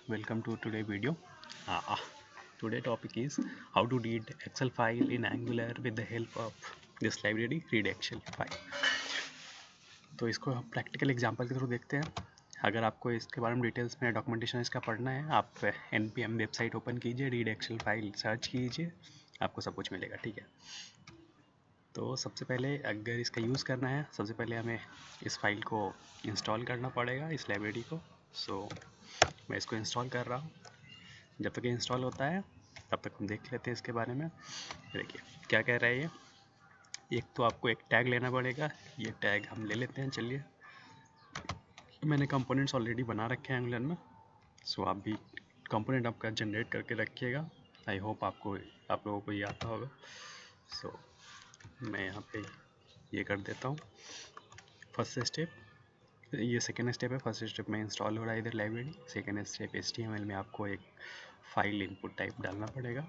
welcome to today video. Today topic is how to read Excel file in Angular with the help of this library read Excel file. तो इसको हम practical example के through देखते हैं. अगर आपको इसके बारे में डिटेल्स में डॉक्यूमेंटेशन इसका पढ़ना है, आप npm वेबसाइट ओपन कीजिए, रीड एक्सेल फाइल सर्च कीजिए, आपको सब कुछ मिलेगा. ठीक है, तो सबसे पहले अगर इसका यूज़ करना है, सबसे पहले हमें इस फाइल को इंस्टॉल करना पड़ेगा, इस लाइब्रेरी को. सो मैं इसको इंस्टॉल कर रहा हूँ. जब तक ये इंस्टॉल होता है तब तक हम देख लेते हैं इसके बारे में. देखिए क्या कह रहा है ये. एक तो आपको एक टैग लेना पड़ेगा. ये टैग हम ले लेते हैं. चलिए, मैंने कंपोनेंट्स ऑलरेडी बना रखे हैं एंगुलर में. सो आप भी कंपोनेंट आपका जनरेट करके रखिएगा. आई होप आप लोगों को ये आता होगा. सो मैं यहाँ पे ये कर देता हूँ. फर्स्ट स्टेप, ये सेकेंड स्टेप है. फर्स्ट स्टेप में इंस्टॉल हो रहा है इधर लाइब्रेरी. सेकेंड स्टेप HTML में आपको एक फाइल इनपुट टाइप डालना पड़ेगा.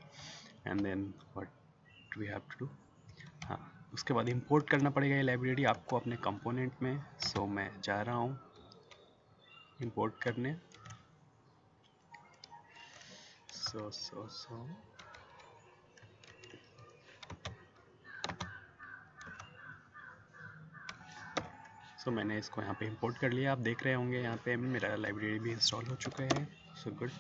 And then what we have to do, हाँ, उसके बाद इंपोर्ट करना पड़ेगा ये लाइब्रेरी आपको अपने कंपोनेंट में. सो मैं जा रहा हूँ इंपोर्ट करने. सो मैंने इसको यहाँ पे इंपोर्ट कर लिया. आप देख रहे होंगे यहाँ पे मेरा लाइब्रेरी भी इंस्टॉल हो चुका है. So good.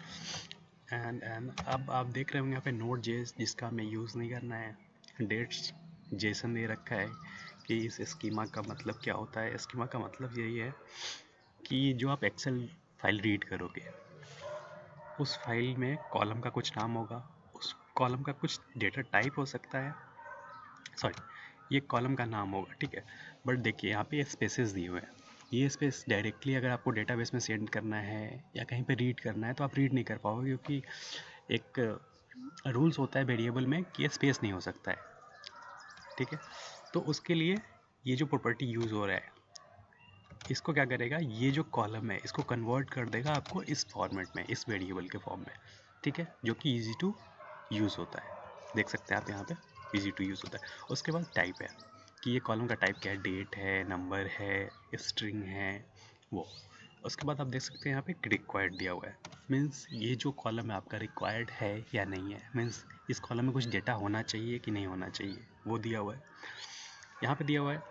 एंड अब आप देख रहे होंगे यहाँ पे नोड जेस, जिसका हमें यूज़ नहीं करना है. डेट्स जेसन दे रखा है कि इस स्कीमा का मतलब क्या होता है. स्कीमा का मतलब यही है कि जो आप एक्सेल फाइल रीड करोगे, उस फाइल में कॉलम का कुछ नाम होगा, उस कॉलम का कुछ डेटा टाइप हो सकता है. सॉरी, ये कॉलम का नाम होगा. ठीक है, बट देखिए यहाँ पे स्पेसेस दिए हुए हैं. ये स्पेस डायरेक्टली अगर आपको डेटाबेस में सेंड करना है या कहीं पे रीड करना है तो आप रीड नहीं कर पाओगे, क्योंकि एक रूल्स होता है वेरिएबल में कि ये स्पेस नहीं हो सकता है. ठीक है, तो उसके लिए ये जो प्रॉपर्टी यूज़ हो रहा है, इसको क्या करेगा, ये जो कॉलम है इसको कन्वर्ट कर देगा आपको इस फॉर्मेट में, इस वेरिएबल के फॉर्म में. ठीक है, जो कि ईजी टू यूज़ होता है. देख सकते हैं आप यहाँ पे ईजी टू यूज़ होता है. उसके बाद टाइप है कि ये कॉलम का टाइप क्या है. डेट है, नंबर है, स्ट्रिंग है, वो. उसके बाद आप देख सकते हैं यहाँ पे रिक्वायर्ड दिया हुआ है. मीन्स ये जो कॉलम है आपका रिक्वायर्ड है या नहीं है. मीन्स इस कॉलम में कुछ डेटा होना चाहिए कि नहीं होना चाहिए, वो दिया हुआ है. यहाँ पे दिया हुआ है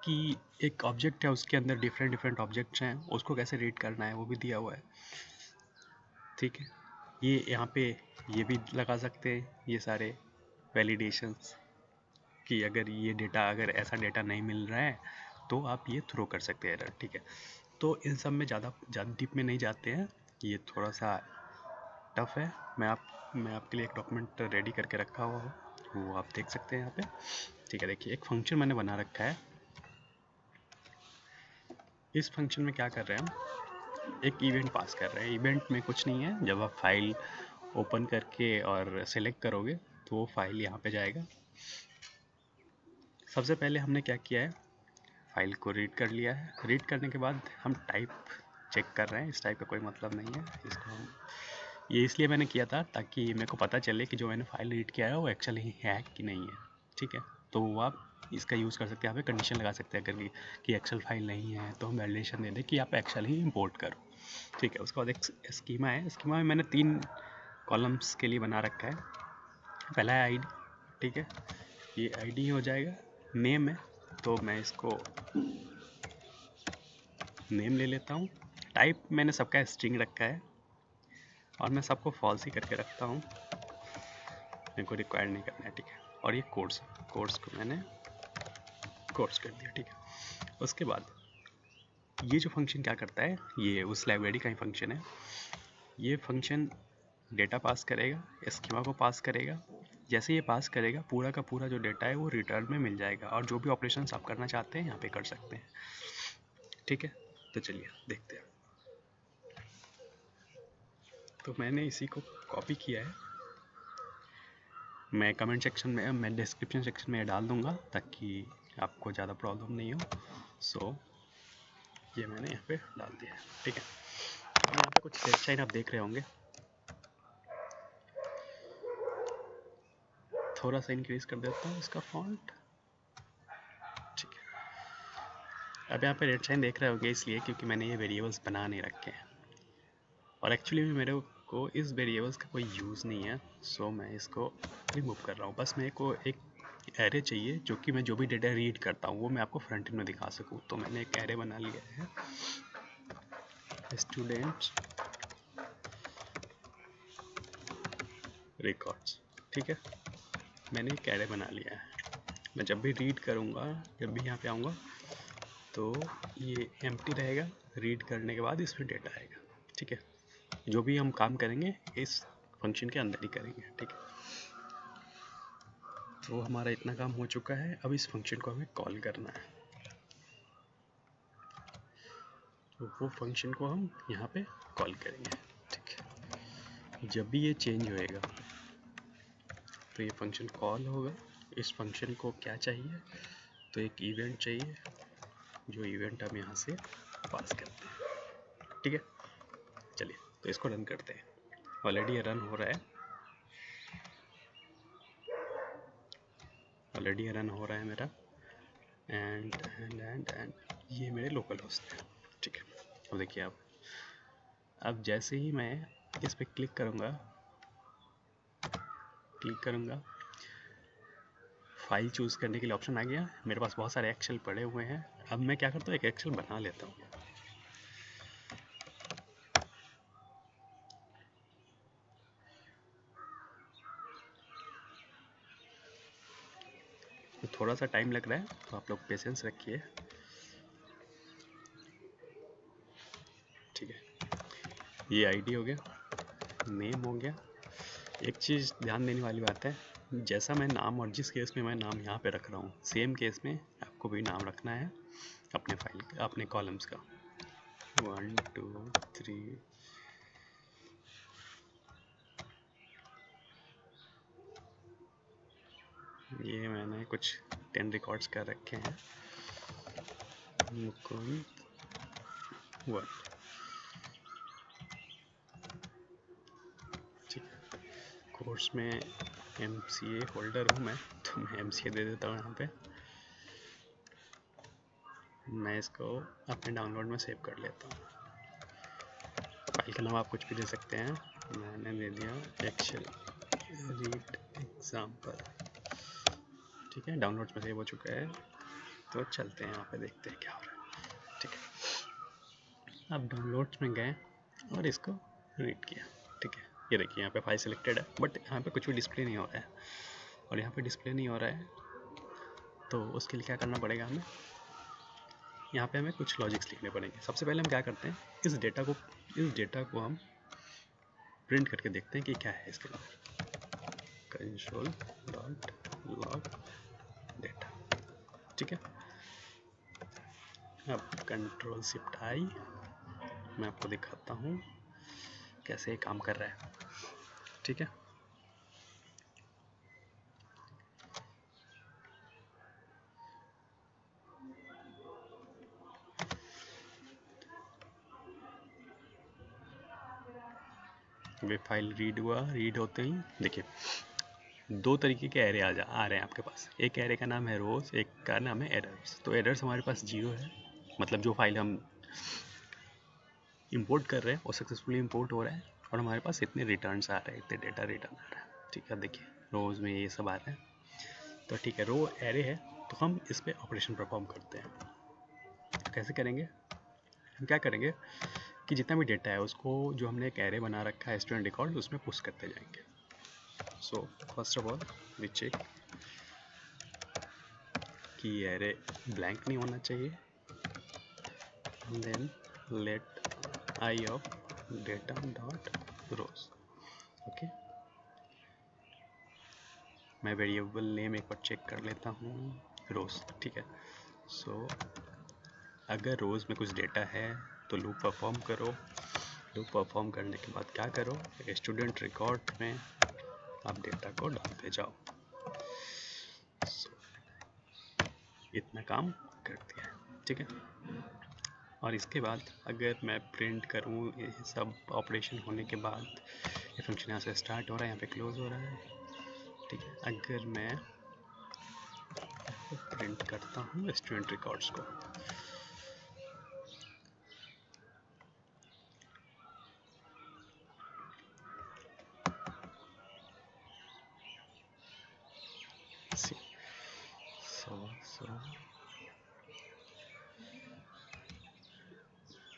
कि एक ऑब्जेक्ट है, उसके अंदर डिफरेंट ऑब्जेक्ट्स हैं, उसको कैसे रीड करना है वो भी दिया हुआ है. ठीक है, ये यहाँ पे ये भी लगा सकते हैं ये सारे वैलिडेशंस कि अगर ऐसा डेटा नहीं मिल रहा है तो आप ये थ्रो कर सकते हैं एरर. ठीक है, तो इन सब में ज़्यादा डीप में नहीं जाते हैं, ये थोड़ा सा टफ है. मैं आपके लिए एक डॉक्यूमेंट रेडी करके रखा हुआ हूँ, वो आप देख सकते हैं यहाँ पे. ठीक है, देखिए एक फंक्शन मैंने बना रखा है. इस फंक्शन में क्या कर रहे हैं हम, एक इवेंट पास कर रहे हैं. इवेंट में कुछ नहीं है. जब आप फाइल ओपन करके और सेलेक्ट करोगे तो वो फाइल यहाँ पे जाएगा. सबसे पहले हमने क्या किया है, फाइल को रीड कर लिया है. रीड करने के बाद हम टाइप चेक कर रहे हैं. इस टाइप का कोई मतलब नहीं है. इसको हम ये इसलिए मैंने किया था ताकि मेरे को पता चले कि जो मैंने फाइल रीड किया है वो एक्चुअली है कि नहीं है. ठीक है, तो वो आप इसका यूज़ कर सकते हैं. यहाँ पे कंडीशन लगा सकते हैं अगर कि एक्सेल फाइल नहीं है तो हम वैलिडेशन दे दें कि आप एक्सेल ही इंपोर्ट करो. ठीक है, उसके बाद एक स्कीमा है. स्कीमा में मैंने 3 कॉलम्स के लिए बना रखा है. पहला है आईडी. ठीक है, ये आईडी हो जाएगा. नेम है तो मैं इसको नेम ले लेता हूँ. टाइप मैंने सबका स्ट्रिंग रखा है और मैं सबको फॉल्स ही करके रखता हूँ, मेरे को रिक्वायर नहीं करना है. ठीक है, और ये कोर्स को मैंने कोर्स कर दिया. ठीक है, उसके बाद ये जो फंक्शन क्या करता है, ये उस लाइब्रेरी का ही फंक्शन है. ये फंक्शन डेटा पास करेगा, स्कीमा को पास करेगा. जैसे ये पास करेगा, पूरा का पूरा जो डेटा है वो रिटर्न में मिल जाएगा और जो भी ऑपरेशंस आप करना चाहते हैं यहाँ पे कर सकते हैं. ठीक है, तो चलिए देखते हैं. तो मैंने इसी को कॉपी किया है. मैं कमेंट सेक्शन में, मैं डिस्क्रिप्शन सेक्शन में डाल दूँगा ताकि आपको ज़्यादा प्रॉब्लम नहीं हो. सो ये मैंने यहाँ पे डाल दिया है. ठीक है, अब यहाँ पे कुछ साइन आप देख रहे होंगे. थोड़ा सा इंक्रीज कर देता हूँ इसका फॉन्ट. ठीक है, अब यहाँ पे रेड साइन देख रहे होंगे इसलिए क्योंकि मैंने ये वेरिएबल्स बना नहीं रखे हैं. और एक्चुअली में मेरे को इस वेरिएबल्स का कोई यूज़ नहीं है, सो मैं इसको रिमूव कर रहा हूँ। बस मेरे को एक एरे चाहिए जो कि मैं जो भी डेटा रीड करता हूँ वो मैं आपको फ्रंट एंड में दिखा सकूँ। तो मैंने एक एरे बना लिया है, स्टूडेंट्स रिकॉर्ड्स। ठीक है, मैंने एक एरे बना लिया है। मैं जब भी रीड करूँगा, जब भी यहाँ पे आऊँगा तो ये एम्प्टी रहेगा, रीड करने के बाद इसमें डेटा आएगा। ठीक है, जो भी हम काम करेंगे इस फंक्शन के अंदर ही करेंगे। ठीक है, तो हमारा इतना काम हो चुका है। अब इस फंक्शन को हमें कॉल करना है, तो वो फंक्शन को हम यहाँ पे कॉल करेंगे। ठीक है, जब भी ये चेंज होएगा तो ये फंक्शन कॉल होगा। इस फंक्शन को क्या चाहिए, तो एक इवेंट चाहिए, जो इवेंट हम यहाँ से पास करते हैं। ठीक है, चलिए तो इसको रन करते हैं। ऑलरेडी ये रन हो रहा है, ऑलरेडी ये रन हो रहा है मेरा। एंड एंड एंड एंड ये मेरे लोकल होस्ट है। ठीक है, अब देखिए आप, अब जैसे ही मैं इस पर क्लिक करूँगा, फाइल चूज़ करने के लिए ऑप्शन आ गया। मेरे पास बहुत सारे एक्सेल पड़े हुए हैं। अब मैं क्या करता हूँ, एक एक्सेल बना लेता हूँ। तो थोड़ा सा टाइम लग रहा है, तो आप लोग पेशेंस रखिए। ठीक है, ये आईडी हो गया, नेम हो गया। एक चीज़ ध्यान देने वाली बात है, जैसा मैं नाम और जिस केस में मैं नाम यहाँ पे रख रहा हूँ, सेम केस में आपको भी नाम रखना है अपने फाइल का, अपने कॉलम्स का। 1 2 3 ये मैंने कुछ 10 रिकॉर्ड्स कर रखे हैं। मुकुंद 1। ठीक है, कोर्स में MCA होल्डर हूँ मैं, तो मैं MCA दे देता हूँ यहाँ पे। मैं इसको अपने डाउनलोड में सेव कर लेता हूँ। फाइल का नाम आप कुछ भी दे सकते हैं, मैंने दे दिया एक्सेल रीड एग्जाम्पल। ठीक है, डाउनलोड्स में सेव हो चुका है। तो चलते हैं यहाँ पे, देखते हैं क्या हो रहा है। ठीक है, अब डाउनलोड्स में गए और इसको रीड किया। ठीक है, ये देखिए यहाँ पे फाइल सिलेक्टेड है, बट यहाँ पे कुछ भी डिस्प्ले नहीं हो रहा है। और यहाँ पे डिस्प्ले नहीं हो रहा है तो उसके लिए क्या करना पड़ेगा हमें, यहाँ पे हमें कुछ लॉजिक्स लिखने पड़ेंगे। सबसे पहले हम क्या करते हैं, इस डेटा को हम प्रिंट करके देखते हैं कि क्या है इसके अंदर। console.log data. ठीक है, अब कंट्रोल शिफ्ट आई, मैं आपको दिखाता हूँ कैसे ये काम कर रहा है। ठीक है, वे फाइल रीड हुआ। रीड होते ही देखिए दो तरीके के एरे आ रहे हैं आपके पास। एक एरे का नाम है रोज, एक का नाम है एरर्स। तो एरर्स हमारे पास 0 है, मतलब जो फाइल हम इंपोर्ट कर रहे हैं वो सक्सेसफुली इंपोर्ट हो रहा है और हमारे पास इतने रिटर्न्स आ रहे हैं, इतने डेटा रिटर्न आ रहा है। ठीक है, देखिए रोज में ये सब आ रहा है। तो ठीक है, रो एरे है तो हम इस पर ऑपरेशन परफॉर्म करते हैं। तो कैसे करेंगे, हम क्या करेंगे कि जितना भी डेटा है उसको, जो हमने एक एरे बना रखा है स्टूडेंट रिकॉर्ड, उसमें पुश करते जाएंगे। So first of all we check कि एरे ब्लैंक नहीं होना चाहिए। Then let i of data dot rows. Okay, मैं वेरिएबल नेम एक बार चेक कर लेता हूँ, रोज। ठीक है, सो अगर रोज में कुछ डेटा है तो लूप परफॉर्म करो। लूप परफॉर्म करने के बाद क्या करो, स्टूडेंट रिकॉर्ड में आप डेटा को डालते जाओ। इतना काम कर दिया है। ठीक है, और इसके बाद अगर मैं प्रिंट करूँ, ये सब ऑपरेशन होने के बाद ये फंक्शन यहाँ से स्टार्ट हो रहा है, यहाँ पे क्लोज हो रहा है। ठीक है, अगर मैं प्रिंट करता हूँ स्टूडेंट रिकॉर्ड्स को,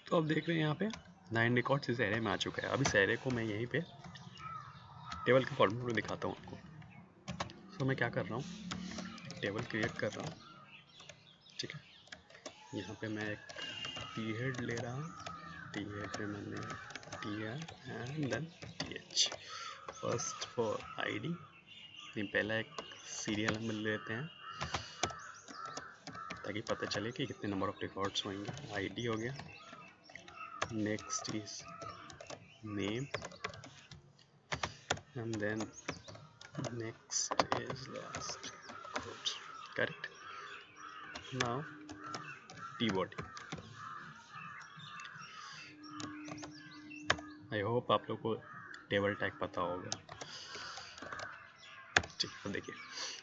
तो अब देख रहे हैं यहाँ पे 9 रिकॉर्ड्स इस एरे में आ चुका है। अब इस एरे को मैं यहीं पे टेबल के फॉर्मेट में दिखाता हूँ आपको। तो मैं क्या कर रहा हूँ, टेबल क्रिएट कर रहा हूँ, ठीक है। यहाँ पे मैं एक पीरियड ले रहा हूँ, पीरियड में मैंने TR and then TH. First for ID, पहला एक सीरियल नंबर लेते हैं ताकि पता चले कि कितने नंबर ऑफ रिकॉर्ड्स होंगे। आईडी हो गया, next is name and then next is last quote. Correct. Now T-body. I hope आप लोग को टेबल टैग पता होगा। ठीक, तो देखिए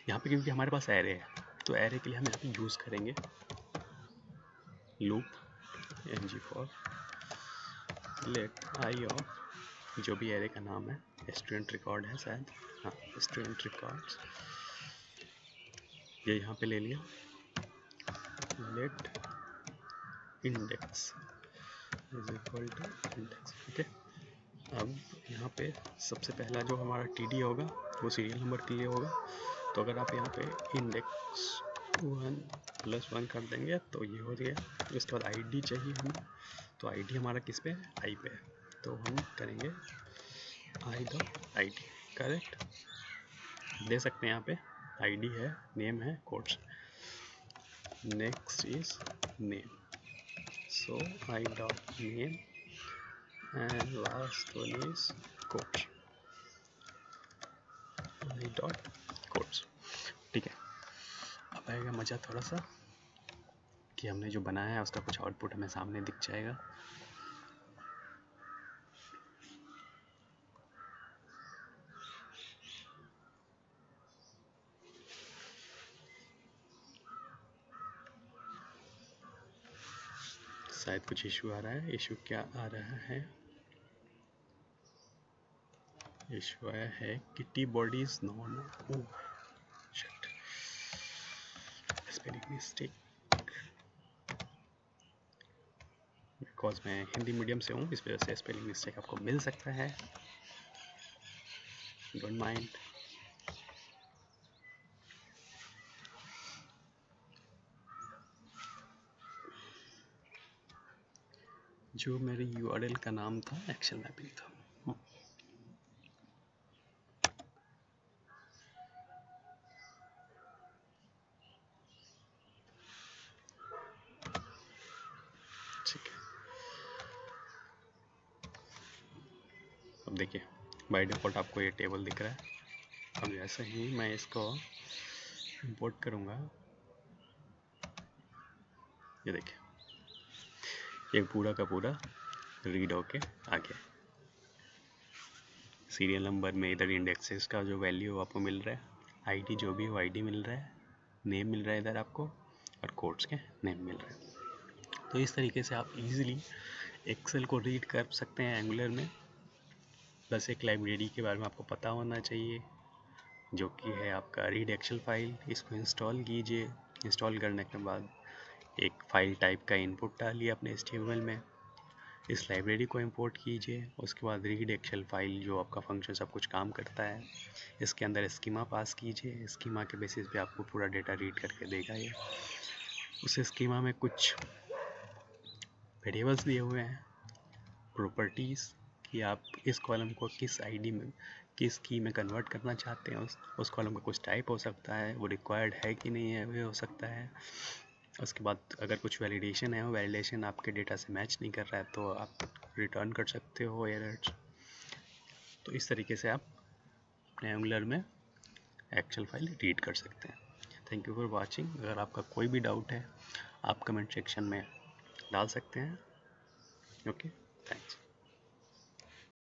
यहाँ पे क्योंकि हमारे पास एरे है, तो एरे के लिए हम यहाँ पे यूज़ करेंगे loop ng for let i of जो भी एरे का नाम है, स्टूडेंट रिकॉर्ड है शायद, हाँ स्टूडेंट रिकॉर्ड्स, ये यहाँ पे ले लिया। Let index is equal to index, okay. अब यहाँ पे सबसे पहला जो हमारा टीडी होगा वो सीरियल नंबर के लिए होगा। तो अगर आप यहाँ पे इंडेक्स 1 + 1 कर देंगे तो ये हो गया। उसके बाद आईडी चाहिए हमें, तो आईडी हमारा किस पे, आई पे, तो हम करेंगे आई.id। करेक्ट, दे सकते हैं यहाँ पे आईडी है, नेम है, codes. Next is name, so I.name and last one is quotes, I.quotes। ठीक है, अब आएगा मज़ा थोड़ा सा कि हमने जो बनाया है उसका कुछ आउटपुट हमें सामने दिख जाएगा। शायद कुछ इशू आ रहा है। इशू क्या आ रहा है? इशू आया है कि T-body is non, shit, spelling mistake. Because मैं हिंदी मीडियम से हूँ, इस वजह से स्पेलिंग मिस्टेक आपको मिल सकता है, डोंट माइंड। जो मेरी URL का नाम था एक्सेल मैपिंग था। ठीक है, अब देखिए बाय डिफ़ॉल्ट आपको ये टेबल दिख रहा है। अब जैसे ही मैं इसको इंपोर्ट करूँगा, ये देखिए ये पूरा का पूरा रीड होके आ गया। सीरियल नंबर में इधर इंडेक्सेस का जो वैल्यू आपको मिल रहा है, आईडी जो भी हो आईडी मिल रहा है, नेम मिल रहा है इधर आपको, और कोड्स के नेम मिल रहे हैं। तो इस तरीके से आप इजीली एक्सेल को रीड कर सकते हैं एंगुलर में। बस एक लाइब्रेरी के बारे में आपको पता होना चाहिए, जो कि है आपका रीड एक्सेल फाइल। इसको इंस्टॉल कीजिए, इंस्टॉल करने के बाद एक फ़ाइल टाइप का इनपुट डालिए अपने HTML में, इस लाइब्रेरी को इंपोर्ट कीजिए। उसके बाद रीड एक्सेल फाइल जो आपका फंक्शन सब कुछ काम करता है, इसके अंदर स्कीमा पास कीजिए। स्कीमा के बेसिस पे आपको पूरा डेटा रीड करके देगा ये। उस स्कीमा में कुछ वेरिएबल्स दिए हुए हैं, प्रॉपर्टीज़, कि आप इस कॉलम को किस आईडी में, किस की में कन्वर्ट करना चाहते हैं। उस कॉलम का कुछ टाइप हो सकता है, वो रिक्वायर्ड है कि नहीं है वो हो सकता है। उसके बाद अगर कुछ वैलिडेशन है, वो वैलिडेशन आपके डेटा से मैच नहीं कर रहा है तो आप रिटर्न कर सकते हो एरर्स। तो इस तरीके से आप अपने एंगुलर में एक्सेल फाइल रीड कर सकते हैं। Thank you for watching. अगर आपका कोई भी डाउट है आप कमेंट सेक्शन में डाल सकते हैं। Okay, thanks.